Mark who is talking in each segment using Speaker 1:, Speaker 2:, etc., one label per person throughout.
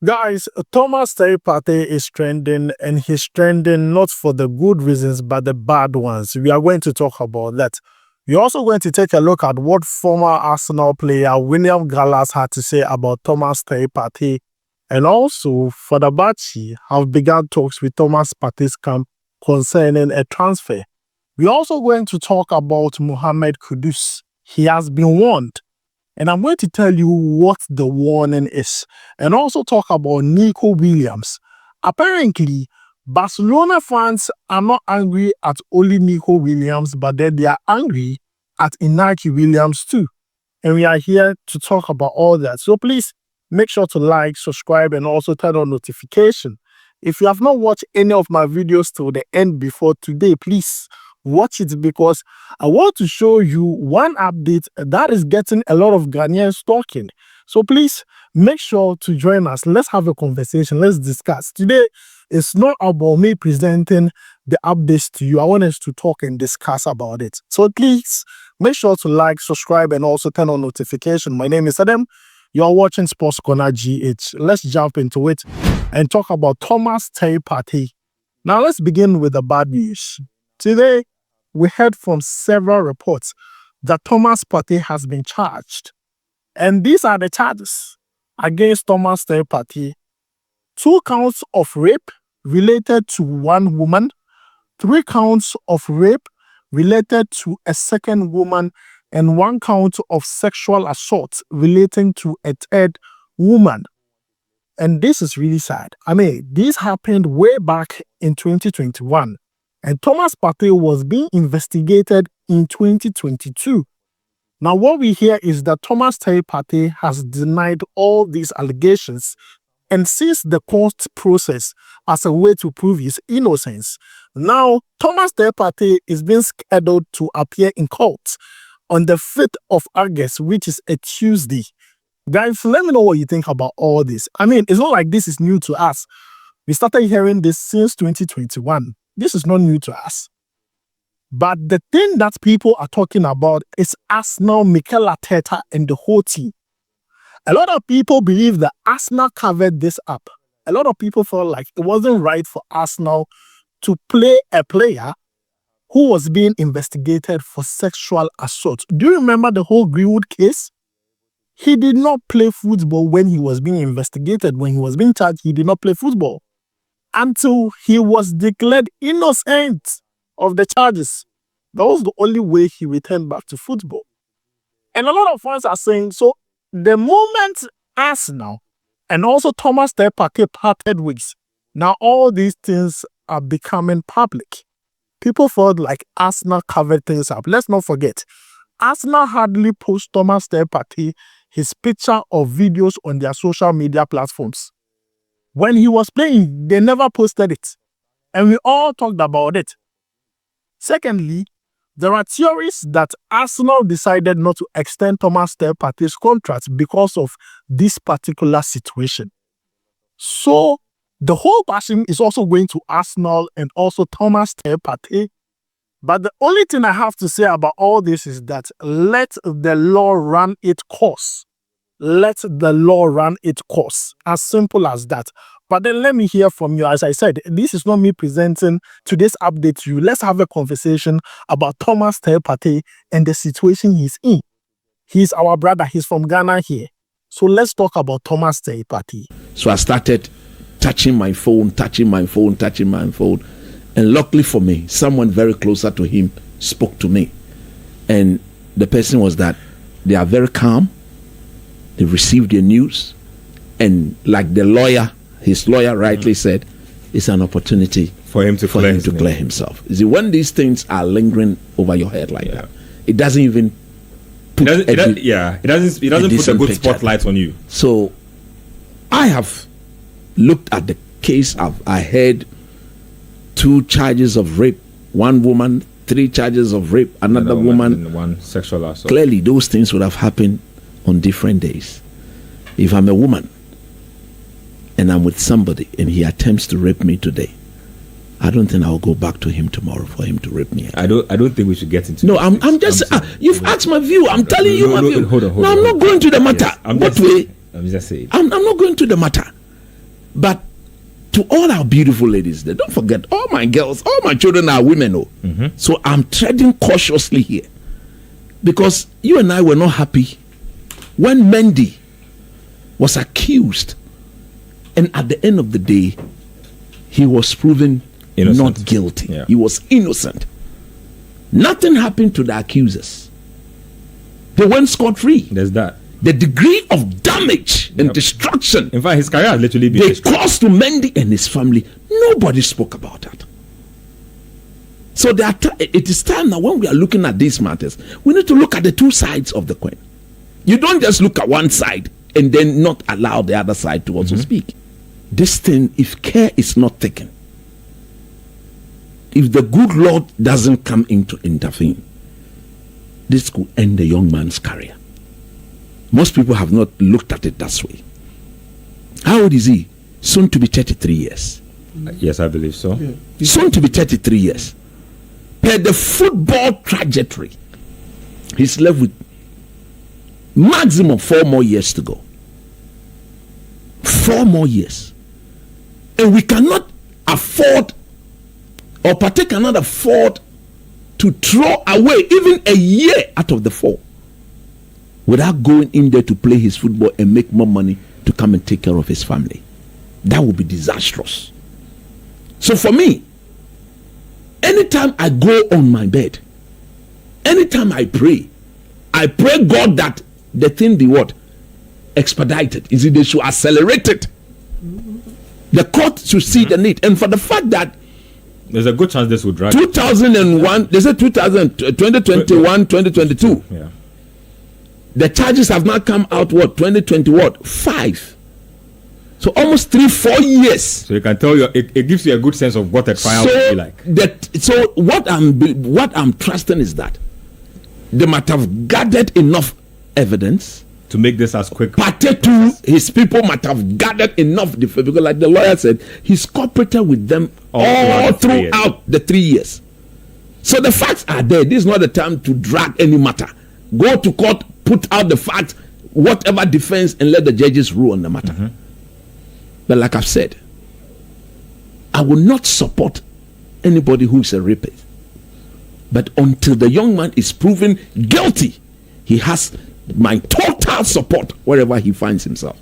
Speaker 1: Guys, Thomas Partey is trending, and he's trending not for the good reasons, but the bad ones. We are going to talk about that. We're also going to take a look at what former Arsenal player William Gallas had to say about Thomas Partey. And also, Fenerbahce have begun talks with Thomas Partey's camp concerning a transfer. We're also going to talk about Mohammed Kudus. He has been warned. And I'm going to tell you what the warning is. And also talk about Nico Williams. Apparently, Barcelona fans are not angry at only Nico Williams, but then they are angry at Nico Williams too. And we are here to talk about all that. So please make sure to like, subscribe, and also turn on notification. If you have not watched any of my videos till the end before today, please watch it, because I want to show you one update that is getting a lot of Ghanaians talking. So please make sure to join us. Let's have a conversation. Let's discuss. Today, it's not about me presenting the updates to you. I want us to talk and discuss about it. So please make sure to like, subscribe, and also turn on notification. My name is Adam. You're watching SportsCornerGH. Let's jump into it and talk about Thomas Partey. Now let's begin with the bad news. Today, we heard from several reports that Thomas Partey has been charged. And these are the charges against Thomas Partey. 2 counts of rape related to one woman, 3 counts of rape related to a second woman, and 1 count of sexual assault relating to a third woman. And this is really sad. I mean, this happened way back in 2021. And Thomas Partey was being investigated in 2022. Now, what we hear is that Thomas Partey has denied all these allegations and sees the court process as a way to prove his innocence. Now, Thomas Partey is being scheduled to appear in court on the 5th of August, which is a Tuesday. Guys, let me know what you think about all this. I mean, it's not like this is new to us. We started hearing this since 2021. This is not new to us. But the thing that people are talking about is Arsenal, Mikel Arteta, and the whole team. A lot of people believe that Arsenal covered this up. A lot of people felt like it wasn't right for Arsenal to play a player who was being investigated for sexual assault. Do you remember the whole Greenwood case? He did not play football when he was being investigated. When he was being charged, he did not play football until he was declared innocent of the charges. That was the only way he returned back to football. And a lot of fans are saying, so the moment Arsenal and also Thomas Partey parted ways, now all these things are becoming public. People felt like Arsenal covered things up. Let's not forget, Arsenal hardly post Thomas Partey his picture or videos on their social media platforms. When he was playing, they never posted it. And we all talked about it. Secondly, there are theories that Arsenal decided not to extend Thomas Partey's contract because of this particular situation. So, the whole bashing is also going to Arsenal and also Thomas Partey. But the only thing I have to say about all this is that let the law run its course. Let the law run its course. As simple as that. But then let me hear from you. As I said, this is not me presenting today's update to you. Let's have a conversation about Thomas Partey and the situation he's in. He's our brother. He's from Ghana here. So let's talk about Thomas Partey.
Speaker 2: So I started touching my phone. And luckily for me, someone very closer to him spoke to me. And the person was that they are very calm. They received the news. And like the lawyer, his lawyer rightly said, it's an opportunity
Speaker 3: for him to clear
Speaker 2: himself. You see, when these things are lingering over your head like that, it doesn't even put
Speaker 3: it doesn't put a good spotlight on you.
Speaker 2: So I have looked at the case. I heard 2 charges of rape, 1 woman, 3 charges of rape, another woman,
Speaker 3: and 1 sexual assault.
Speaker 2: Clearly, those things would have happened on different days. If I'm a woman and I'm with somebody and he attempts to rape me today, I don't think I'll go back to him tomorrow for him to rape me again.
Speaker 3: I don't think we should get into.
Speaker 2: No, I'm just. You've asked my view. I'm telling you my view.
Speaker 3: Hold on.
Speaker 2: No, I'm not going to the matter.
Speaker 3: Yes, I'm just saying.
Speaker 2: I'm not going to the matter. But to all our beautiful ladies there, don't forget, all my girls, all my children are women. So I'm treading cautiously here. Because you and I were not happy when Mendy was accused. And at the end of the day, he was proven not guilty.
Speaker 3: Yeah.
Speaker 2: He was innocent. Nothing happened to the accusers. They went scot-free.
Speaker 3: There's that.
Speaker 2: The degree of damage and destruction
Speaker 3: in fact, his career has literally been
Speaker 2: they caused to Mendy and his family, nobody spoke about that. So it is time now, when we are looking at these matters, we need to look at the two sides of the coin. You don't just look at one side and then not allow the other side to also speak. This thing, if care is not taken, if the good Lord doesn't come in to intervene, this could end the young man's career. Most people have not looked at it that way. How old is he? Soon to be 33 years.
Speaker 3: Yes, I believe so.
Speaker 1: Yeah.
Speaker 2: Soon to be 33 years. Per the football trajectory, he's left with maximum 4 more years to go. 4 more years. And we cannot afford, or Partey cannot afford to throw away even a year out of the 4 without going in there to play his football and make more money to come and take care of his family. That would be disastrous. So for me, anytime I go on my bed, anytime I pray God that the thing be what? Expedited. Is it they should accelerate it? The court should see the need. And for the fact that
Speaker 3: there's a good chance this will drag
Speaker 2: 2001, they said 2021, 2022.
Speaker 3: Yeah.
Speaker 2: The charges have not come out, what, 2020, what, 5. So almost 3-4 years.
Speaker 3: So you can tell it gives you a good sense of what a trial would be like.
Speaker 2: So what I'm trusting is that they might have gathered enough evidence
Speaker 3: to make this as quick.
Speaker 2: Partey too, his people might have gathered enough, because like the lawyer said, he's cooperated with them all throughout the 3 years. So the facts are there. This is not the time to drag any matter. Go to court, put out the facts, whatever defense, and let the judges rule on the matter. But like I've said, I will not support anybody who is a rapist. But until the young man is proven guilty, he has my total support wherever he finds himself.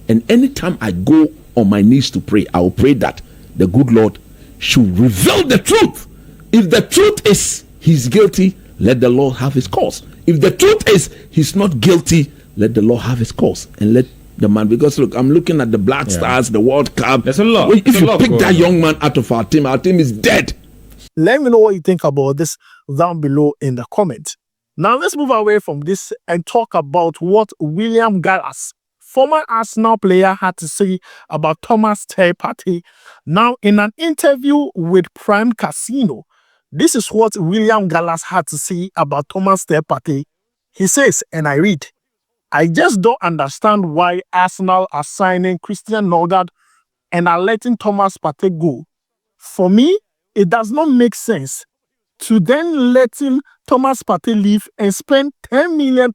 Speaker 2: And anytime I go on my knees to pray, I will pray that the good Lord should reveal the truth. If the truth is he's guilty, let the Lord have his cause. If the truth is he's not guilty, let the Lord have his cause. And let the man, because look, I'm looking at the Black Stars, the World Cup.
Speaker 3: There's a lot.
Speaker 2: If you pick that young man out of our team is dead.
Speaker 1: Let me know what you think about this down below in the comments. Now let's move away from this and talk about what William Gallas, former Arsenal player, had to say about Thomas Partey. Now in an interview with Prime Casino, this is what William Gallas had to say about Thomas Partey. He says, and I read, "I just don't understand why Arsenal are signing Christian Nogard and are letting Thomas Partey go. For me, it does not make sense to then letting Thomas Partey leave and spend £10 million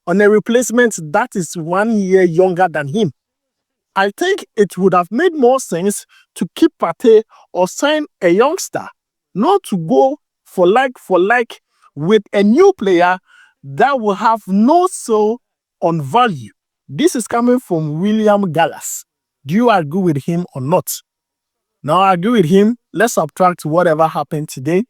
Speaker 1: on a replacement that is 1 year younger than him. I think it would have made more sense to keep Partey or sign a youngster, not to go for like with a new player that will have no soul on value." This is coming from William Gallas. Do you agree with him or not? Now, I agree with him. Let's subtract whatever happened today,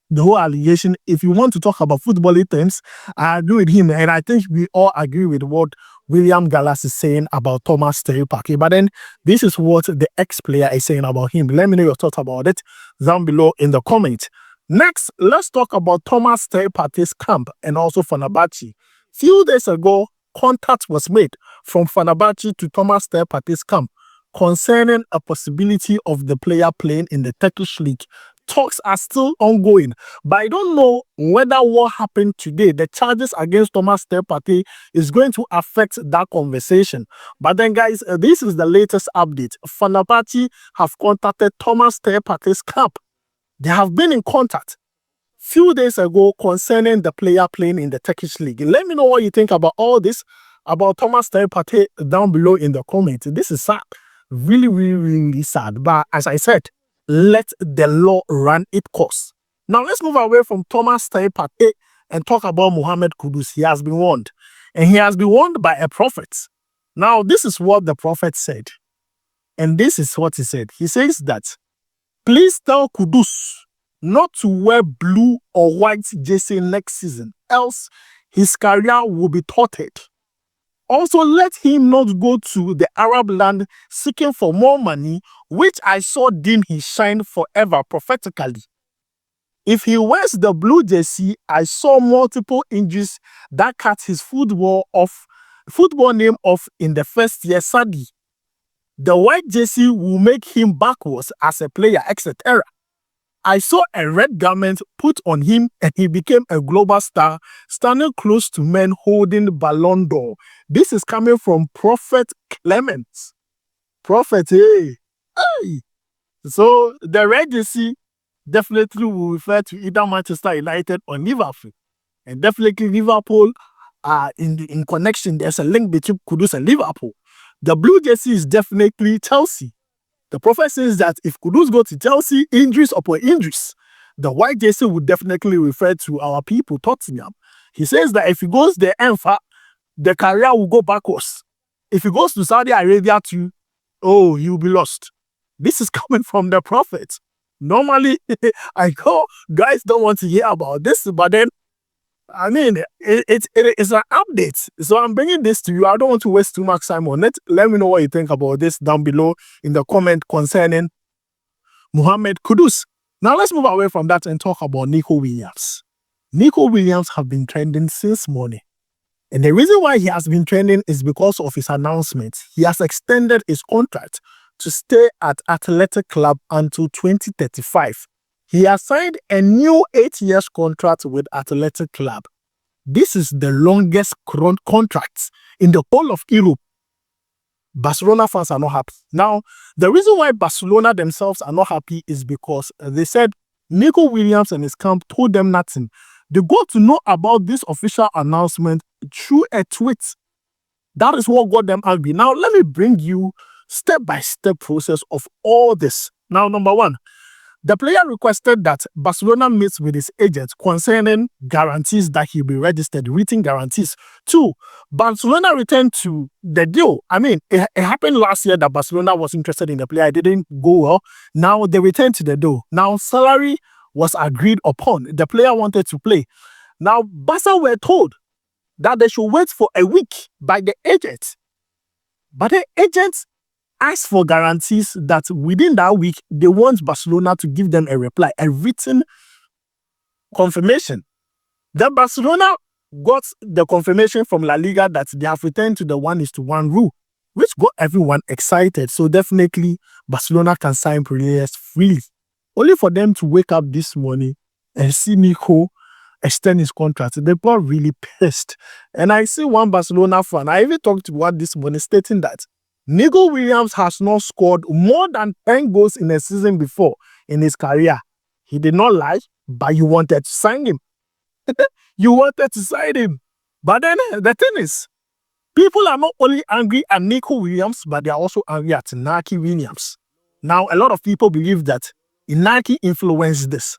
Speaker 1: the whole allegation. If you want to talk about football terms, I agree with him. And I think we all agree with what William Gallas is saying about Thomas Partey. But then this is what the ex-player is saying about him. Let me know your thoughts about it down below in the comments. Next, let's talk about Thomas Partey's camp and also Fenerbahce. Few days ago, contact was made from Fenerbahce to Thomas Partey's camp concerning a possibility of the player playing in the Turkish league. Talks are still ongoing, but I don't know whether what happened today, the charges against Thomas Partey, is going to affect that conversation. But then, guys, this is the latest update. Fenerbahce have contacted Thomas Partey's camp. They have been in contact few days ago concerning the player playing in the Turkish league. Let me know what you think about all this, about Thomas Partey down below in the comments. This is sad. Really, really, really sad. But as I said, let the law run its course. Now let's move away from Thomas Partey and talk about Mohammed Kudus. He has been warned. And he has been warned by a prophet. Now, this is what the prophet said. And this is what he said. He says that, please tell Kudus not to wear blue or white jersey next season, else his career will be thwarted. Also, let him not go to the Arab land seeking for more money, which I saw dim his shine forever prophetically. If he wears the blue jersey, I saw multiple injuries that cut his football name off in the first year, sadly. The white jersey will make him backwards as a player, etc. I saw a red garment put on him and he became a global star, standing close to men holding Ballon d'Or. This is coming from Prophet Clement. Prophet, hey. So the red jersey definitely will refer to either Manchester United or Liverpool. And definitely Liverpool, in connection, there's a link between Kudus and Liverpool. The blue jersey is definitely Chelsea. The prophet says that if Kudus go to Chelsea, injuries upon injuries, the white jersey would definitely refer to our people, Tottenham. He says that if he goes there, the career will go backwards. If he goes to Saudi Arabia too, oh, he'll be lost. This is coming from the prophet. Normally, I know guys don't want to hear about this, but then, I mean, it's an update. So I'm bringing this to you. I don't want to waste too much time on it. Let me know what you think about this down below in the comment concerning Mohammed Kudus. Now let's move away from that and talk about Nico Williams. Nico Williams have been trending since morning. And the reason why he has been trending is because of his announcement. He has extended his contract to stay at Athletic Club until 2035. He has signed a new 8-year contract with Athletic Club. This is the longest contract in the whole of Europe. Barcelona fans are not happy. Now, the reason why Barcelona themselves are not happy is because they said Nico Williams and his camp told them nothing. They got to know about this official announcement through a tweet. That is what got them angry. Now, let me bring you step-by-step process of all this. Now, number one, the player requested that Barcelona meets with his agent concerning guarantees that he'll be registered, written guarantees. 2, Barcelona returned to the deal. I mean, it happened last year that Barcelona was interested in the player. It didn't go well. Now they returned to the deal. Now salary was agreed upon. The player wanted to play. Now Barca were told that they should wait for a week by the agent. But the agents asked for guarantees that within that week, they want Barcelona to give them a reply, a written confirmation. Then Barcelona got the confirmation from La Liga that they have returned to the 1:1 rule, which got everyone excited. So definitely Barcelona can sign players freely. Only for them to wake up this morning and see Nico extend his contract. They got really pissed. And I see one Barcelona fan, I even talked to one this morning stating that Nico Williams has not scored more than 10 goals in a season before in his career. He did not lie, but you wanted to sign him. You wanted to sign him. But then the thing is, people are not only angry at Nico Williams, but they are also angry at Inaki Williams. Now, a lot of people believe that Inaki influenced this.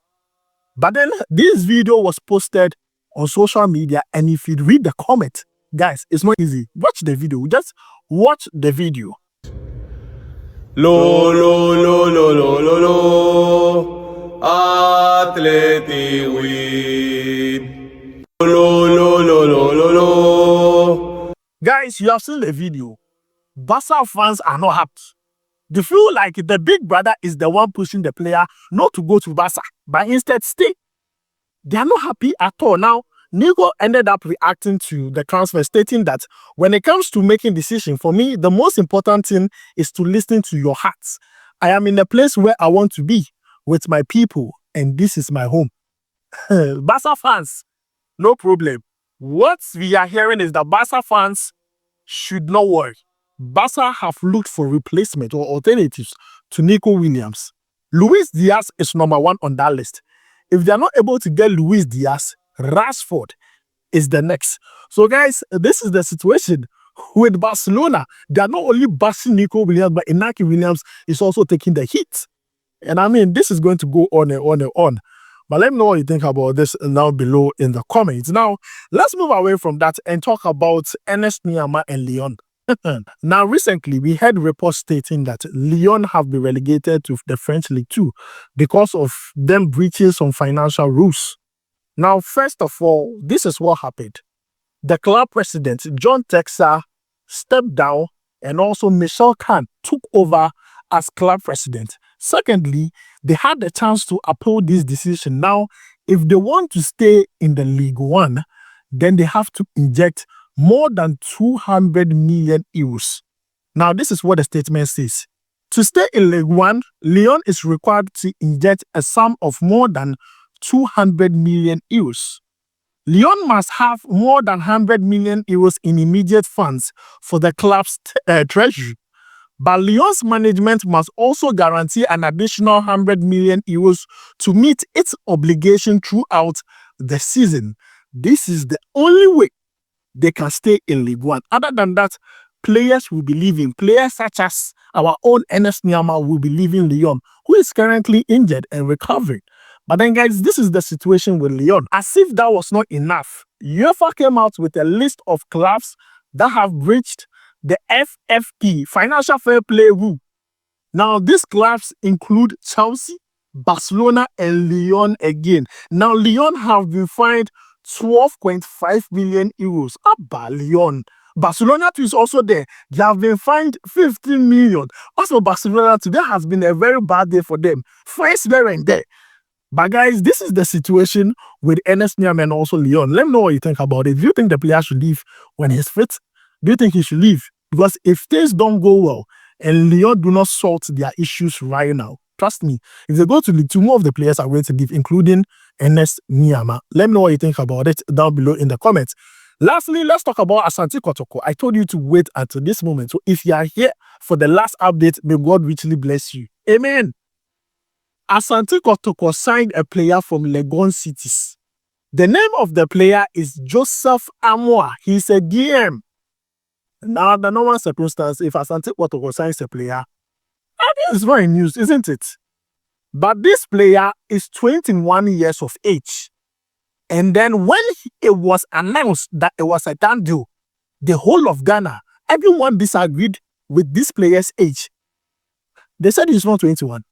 Speaker 1: But then this video was posted on social media, and if you read the comment, guys, it's not easy. Watch the video. Just watch the video.
Speaker 4: Lo, lo, lo, lo, lo, lo, lo. Athletic win. Lo, lo, lo, lo, lo, lo.
Speaker 1: Guys, you have seen the video. Barca fans are not happy. They feel like the big brother is the one pushing the player not to go to Barca, but instead stay. They are not happy at all. Now, Nico ended up reacting to the transfer, stating that when it comes to making decisions, for me, the most important thing is to listen to your hearts. I am in a place where I want to be with my people, and this is my home. Barca fans, no problem. What we are hearing is that Barca fans should not worry. Barca have looked for replacement or alternatives to Nico Williams. Luis Diaz is number 1 on that list. If they are not able to get Luis Diaz, Rashford is the next. So guys, this is the situation. with Barcelona. They are not only bashing Nico Williams, but Inaki Williams is also taking the hit. And I mean, this is going to go on and on and on. But let me know what you think about this now below in the comments. Now, let's move away from that and talk about Ernest Niama and Lyon. Now, recently, we had reports stating that Lyon have been relegated to the French League 2 because of them breaching some financial rules. Now, first of all, this is what happened. The club president, John Texer, stepped down, and also Michel Khan took over as club president. Secondly, they had the chance to appeal this decision. Now, if they want to stay in the League 1, then they have to inject more than 200 million euros. Now, this is what the statement says. To stay in League 1, Lyon is required to inject a sum of more than 200 million euros. Lyon must have more than 100 million euros in immediate funds for the club's treasury. But Lyon's management must also guarantee an additional 100 million euros to meet its obligation throughout the season. This is the only way they can stay in League 1. Other than that, players will be leaving. Players such as our own Ernest Niama will be leaving Lyon, who is currently injured and recovering. But then, guys, this is the situation with Lyon. As if that was not enough, UEFA came out with a list of clubs that have breached the FFP, Financial Fair Play Rule. Now, these clubs include Chelsea, Barcelona, and Lyon again. Now, Lyon have been fined 12.5 million euros. Abba, Lyon. Barcelona too is also there. They have been fined 15 million. Also, Barcelona today has been a very bad day for them. Fines there and there. But guys, this is the situation with Ernest Niama and also Lyon. Let me know what you think about it. Do you think the player should leave when he's fit? Do you think he should leave? Because if things don't go well and Lyon do not sort their issues right now, trust me, if they go to League 2, more of the players are going to leave, including Ernest Niama. Let me know what you think about it down below in the comments. Lastly, let's talk about Asante Kotoko. I told you to wait until this moment. So if you are here for the last update, may God richly bless you. Amen. Asante Kotoko signed a player from Legon Cities. The name of the player is Joseph Amoa. He's a DM. Now, the normal circumstance, if Asante Kotoko signs a player, it's very news, isn't it? But this player is 21 years of age. And then when it was announced that it was a done deal, the whole of Ghana, everyone disagreed with this player's age. They said he's not 21.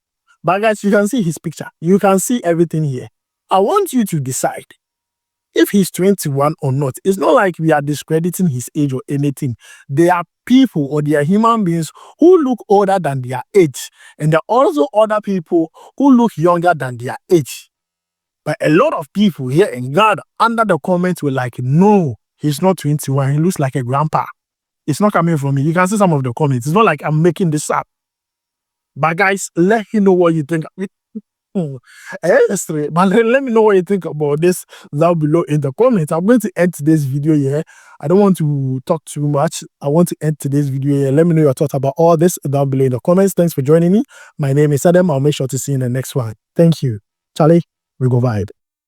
Speaker 1: But guys, you can see his picture. You can see everything here. I want you to decide if he's 21 or not. It's not like we are discrediting his age or anything. There are people or there are human beings who look older than their age. And there are also other people who look younger than their age. But a lot of people here in Ghana under the comments were like, no, he's not 21. He looks like a grandpa. It's not coming from me. You can see some of the comments. It's not like I'm making this up. But guys, let me know what you think. But let me know what you think about this down below in the comments. I'm going to end today's video here. I don't want to talk too much. I want to end today's video here. Let me know your thoughts about all this down below in the comments. Thanks for joining me. My name is Adam. I'll make sure to see you in the next one. Thank you. Charlie, we go vibe.